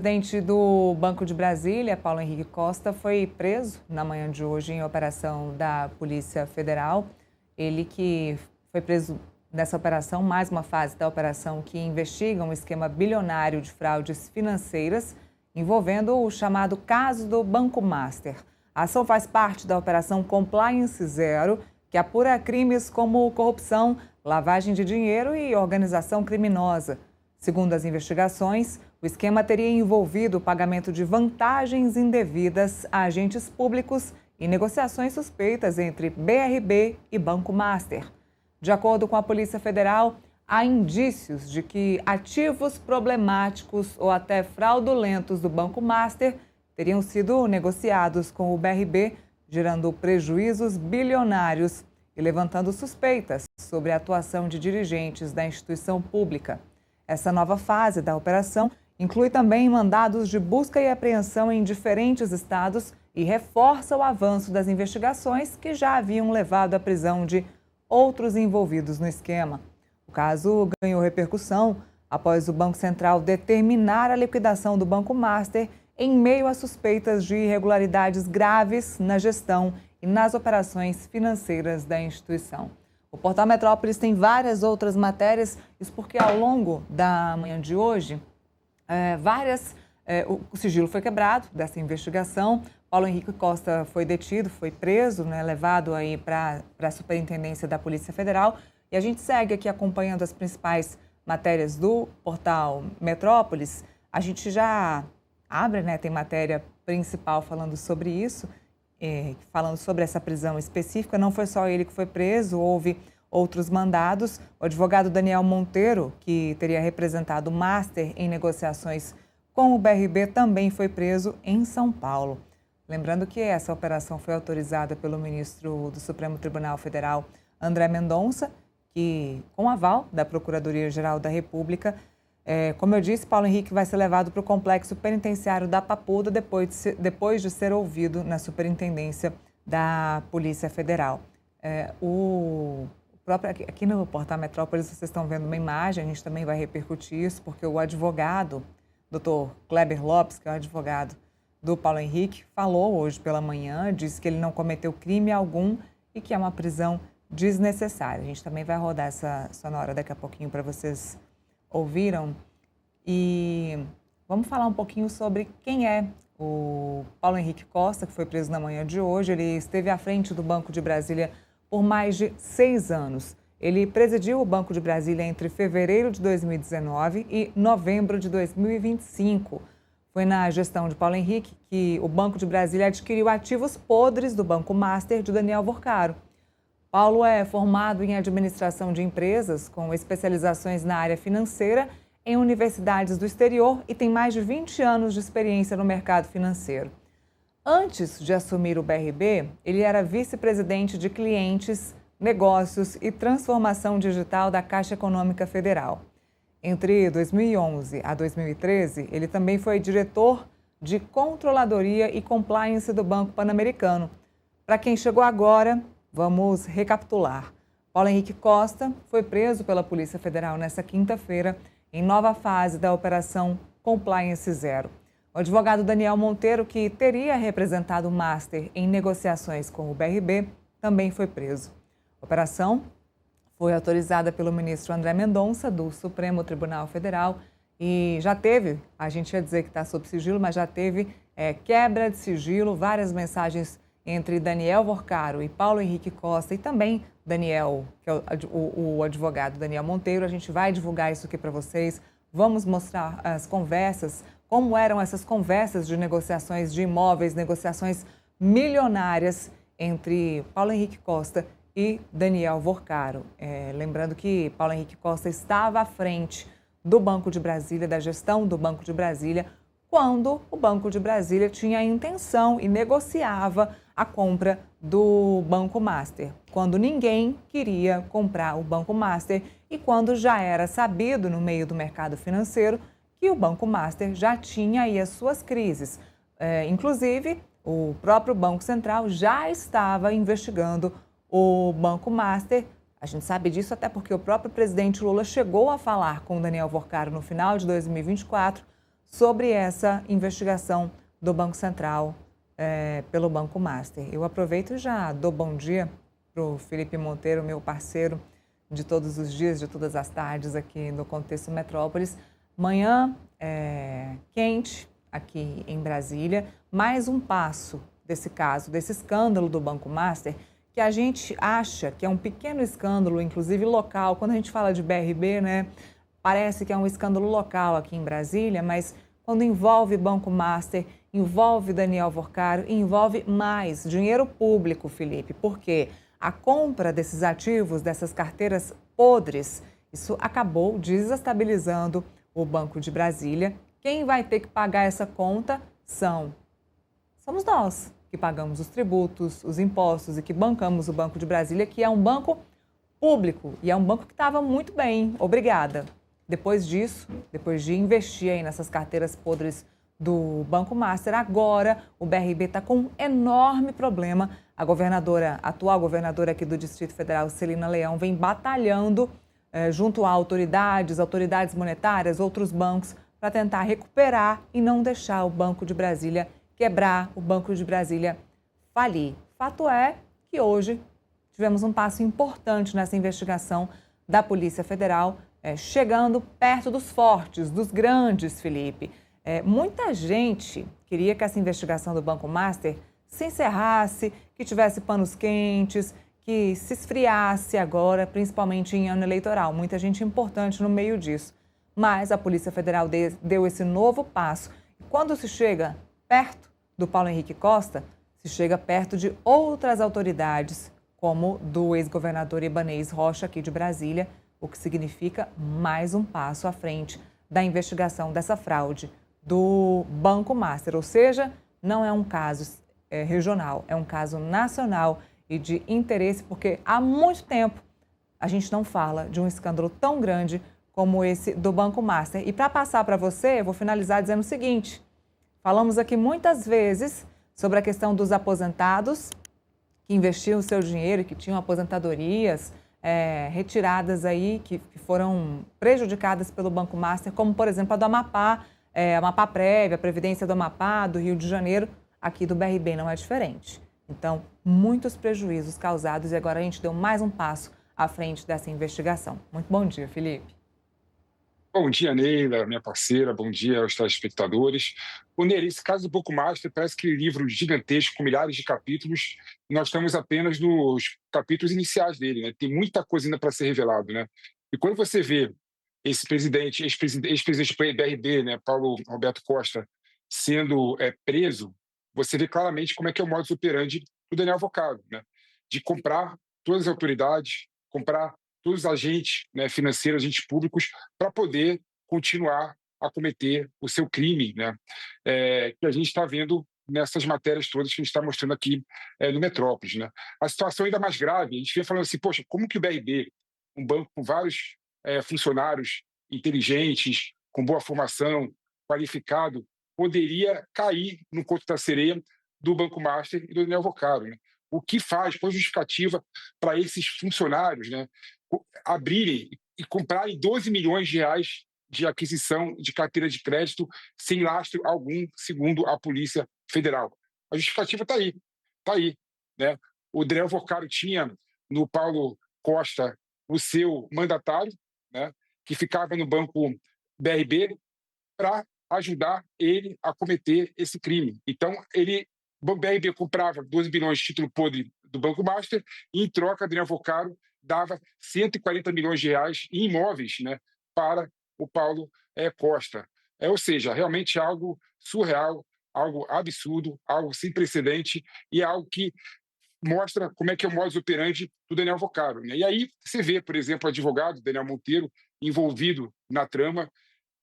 vice-presidente do Banco de Brasília, Paulo Henrique Costa, foi preso na manhã de hoje em operação da Polícia Federal. Ele que foi preso nessa operação, mais uma fase da operação que investiga um esquema bilionário de fraudes financeiras envolvendo o chamado caso do Banco Master. A ação faz parte da Operação Compliance Zero, que apura crimes como corrupção, lavagem de dinheiro e organização criminosa. Segundo as investigações, o esquema teria envolvido o pagamento de vantagens indevidas a agentes públicos e negociações suspeitas entre BRB e Banco Master. De acordo com a Polícia Federal, há indícios de que ativos problemáticos ou até fraudulentos do Banco Master teriam sido negociados com o BRB, gerando prejuízos bilionários e levantando suspeitas sobre a atuação de dirigentes da instituição pública. Essa nova fase da operação inclui também mandados de busca e apreensão em diferentes estados e reforça o avanço das investigações que já haviam levado à prisão de outros envolvidos no esquema. O caso ganhou repercussão após o Banco Central determinar a liquidação do Banco Master em meio a suspeitas de irregularidades graves na gestão e nas operações financeiras da instituição. O Portal Metrópolis tem várias outras matérias, isso porque ao longo da manhã de hoje, o sigilo foi quebrado dessa investigação. Paulo Henrique Costa foi detido, foi preso, levado aí para a Superintendência da Polícia Federal. E a gente segue aqui acompanhando as principais matérias do Portal Metrópolis. A gente já abre, tem matéria principal falando sobre isso. Falando sobre essa prisão específica, não foi só ele que foi preso, houve outros mandados. O advogado Daniel Monteiro, que teria representado o Master em negociações com o BRB, também foi preso em São Paulo. Lembrando que essa operação foi autorizada pelo ministro do Supremo Tribunal Federal, André Mendonça, que, com aval da Procuradoria-Geral da República, como eu disse, Paulo Henrique vai ser levado para o complexo penitenciário da Papuda depois de ser ouvido na Superintendência da Polícia Federal. Aqui no Portal Metrópolis vocês estão vendo uma imagem, a gente também vai repercutir isso, porque o advogado, Dr. Kleber Lopes, que é o advogado do Paulo Henrique, falou hoje pela manhã, disse que ele não cometeu crime algum e que é uma prisão desnecessária. A gente também vai rodar essa sonora daqui a pouquinho para vocês ouviram. E vamos falar um pouquinho sobre quem é o Paulo Henrique Costa, que foi preso na manhã de hoje. Ele esteve à frente do Banco de Brasília por mais de 6 anos. Ele presidiu o Banco de Brasília entre fevereiro de 2019 e novembro de 2025. Foi na gestão de Paulo Henrique que o Banco de Brasília adquiriu ativos podres do Banco Master de Daniel Vorcaro. Paulo é formado em administração de empresas, com especializações na área financeira em universidades do exterior e tem mais de 20 anos de experiência no mercado financeiro. Antes de assumir o BRB, ele era vice-presidente de clientes, negócios e transformação digital da Caixa Econômica Federal. Entre 2011 a 2013, ele também foi diretor de Controladoria e Compliance do Banco Pan-Americano. Para quem chegou agora, vamos recapitular. Paulo Henrique Costa foi preso pela Polícia Federal nesta quinta-feira, em nova fase da Operação Compliance Zero. O advogado Daniel Monteiro, que teria representado o Master em negociações com o BRB, também foi preso. A operação foi autorizada pelo ministro André Mendonça, do Supremo Tribunal Federal, e já teve, a gente ia dizer que está sob sigilo, mas já teve quebra de sigilo, várias mensagens entre Daniel Vorcaro e Paulo Henrique Costa e também Daniel, que é o advogado Daniel Monteiro. A gente vai divulgar isso aqui para vocês. Vamos mostrar as conversas, como eram essas conversas de negociações de imóveis, negociações milionárias entre Paulo Henrique Costa e Daniel Vorcaro. Lembrando que Paulo Henrique Costa estava à frente do Banco de Brasília, da gestão do Banco de Brasília, quando o Banco de Brasília tinha a intenção e negociava a compra do Banco Master, quando ninguém queria comprar o Banco Master e quando já era sabido no meio do mercado financeiro que o Banco Master já tinha aí as suas crises. Inclusive, o próprio Banco Central já estava investigando o Banco Master. A gente sabe disso até porque o próprio presidente Lula chegou a falar com o Daniel Vorcaro no final de 2024 sobre essa investigação do Banco Central pelo Banco Master. Eu aproveito e já dou bom dia para o Felipe Monteiro, meu parceiro de todos os dias, de todas as tardes aqui no Contexto Metrópolis. Manhã quente aqui em Brasília, mais um passo desse caso, desse escândalo do Banco Master, que a gente acha que é um pequeno escândalo, inclusive local. Quando a gente fala de BRB, né, parece que é um escândalo local aqui em Brasília, mas quando envolve Banco Master, envolve Daniel Worcaro, envolve mais dinheiro público, Felipe, porque a compra desses ativos, dessas carteiras podres, isso acabou desestabilizando o Banco de Brasília. Quem vai ter que pagar essa conta somos nós, que pagamos os tributos, os impostos e que bancamos o Banco de Brasília, que é um banco público e é um banco que estava muito bem, obrigada. Depois disso, depois de investir aí nessas carteiras podres do Banco Master, agora o BRB está com um enorme problema. A atual governadora aqui do Distrito Federal, Celina Leão, vem batalhando junto a autoridades monetárias, outros bancos, para tentar recuperar e não deixar o Banco de Brasília quebrar, o Banco de Brasília falir. Fato é que hoje tivemos um passo importante nessa investigação da Polícia Federal, chegando perto dos fortes, dos grandes, Felipe. Muita gente queria que essa investigação do Banco Master se encerrasse, que tivesse panos quentes, que se esfriasse agora, principalmente em ano eleitoral. Muita gente importante no meio disso. Mas a Polícia Federal deu esse novo passo. E quando se chega perto do Paulo Henrique Costa, se chega perto de outras autoridades, como do ex-governador Ibanez Rocha, aqui de Brasília, o que significa mais um passo à frente da investigação dessa fraude do Banco Master. Ou seja, não é um caso regional, é um caso nacional e de interesse, porque há muito tempo a gente não fala de um escândalo tão grande como esse do Banco Master. E para passar para você, eu vou finalizar dizendo o seguinte: falamos aqui muitas vezes sobre a questão dos aposentados que investiam o seu dinheiro e que tinham aposentadorias retiradas aí, que foram prejudicadas pelo Banco Master, como, por exemplo, a do Amapá, Amapá Prévia, a Previdência do Amapá, do Rio de Janeiro. Aqui do BRB não é diferente. Então, muitos prejuízos causados e agora a gente deu mais um passo à frente dessa investigação. Muito bom dia, Felipe. Bom dia, Neila, minha parceira. Bom dia aos telespectadores. O Neila, esse caso do Banco Master parece aquele livro gigantesco com milhares de capítulos e nós estamos apenas nos capítulos iniciais dele, né? Tem muita coisa ainda para ser revelado, né? E quando você vê esse presidente, ex-presidente do BRB, né, Paulo Roberto Costa, sendo preso, você vê claramente como é que é o modus operandi do Daniel Avocado, né? De comprar todas as autoridades, comprar todos os agentes, né, financeiros, agentes públicos, para poder continuar a cometer o seu crime, né? Que a gente está vendo nessas matérias todas que a gente está mostrando aqui no Metrópolis, né? A situação ainda mais grave, a gente vem falando assim, poxa, como que o BRB, um banco com vários funcionários inteligentes, com boa formação, qualificado, poderia cair no conto da sereia do Banco Master e do Daniel Vocaro, né? O que faz, qual a justificativa para esses funcionários, né, abrirem e comprarem 12 milhões de reais de aquisição de carteira de crédito sem lastro algum, segundo a Polícia Federal? A justificativa está aí, né? O Daniel Vocaro tinha no Paulo Costa o seu mandatário, né, que ficava no Banco BRB para ajudar ele a cometer esse crime. Então, o BRB comprava 12 bilhões de título podre do Banco Master e, em troca, Daniel Vocaro dava 140 milhões de reais em imóveis, né, para o Paulo Costa. Ou seja, realmente algo surreal, algo absurdo, algo sem precedente e algo que mostra como é que é o modus operandi do Daniel Vocaro, né? E aí você vê, por exemplo, o advogado Daniel Monteiro envolvido na trama,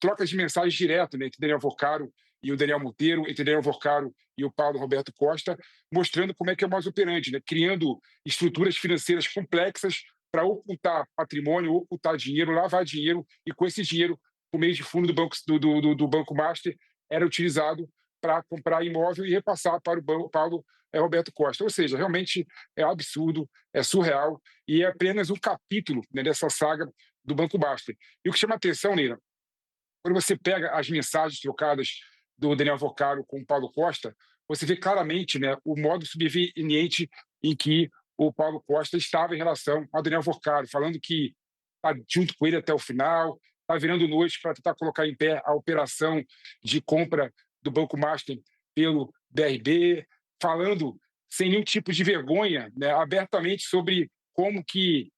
trocas de mensagens direto, né, entre Daniel Vocaro e o Daniel Monteiro, entre Daniel Vocaro e o Paulo Roberto Costa, mostrando como é que é o modus operandi, né, criando estruturas financeiras complexas para ocultar patrimônio, ocultar dinheiro, lavar dinheiro, e com esse dinheiro, por meio de fundo do Banco Master, era utilizado para comprar imóvel e repassar para o Paulo Roberto Costa. Ou seja, realmente é absurdo, é surreal e é apenas um capítulo, né, dessa saga do Banco Master. E o que chama a atenção, Neira, Quando você pega as mensagens trocadas do Daniel Vocaro com o Paulo Costa, você vê claramente, né, o modo subveniente em que o Paulo Costa estava em relação ao Daniel Vocaro, falando que está junto com ele até o final, está virando noite para tentar colocar em pé a operação de compra do Banco Master pelo BRB, falando sem nenhum tipo de vergonha, né, abertamente sobre como que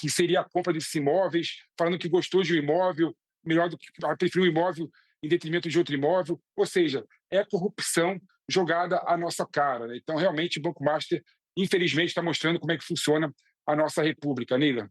seria a compra desses imóveis, falando que gostou de um imóvel, melhor do que preferiu um imóvel em detrimento de outro imóvel. Ou seja, é corrupção jogada à nossa cara. Né? Então, realmente, o Banco Master, infelizmente, está mostrando como é que funciona a nossa república, Neila.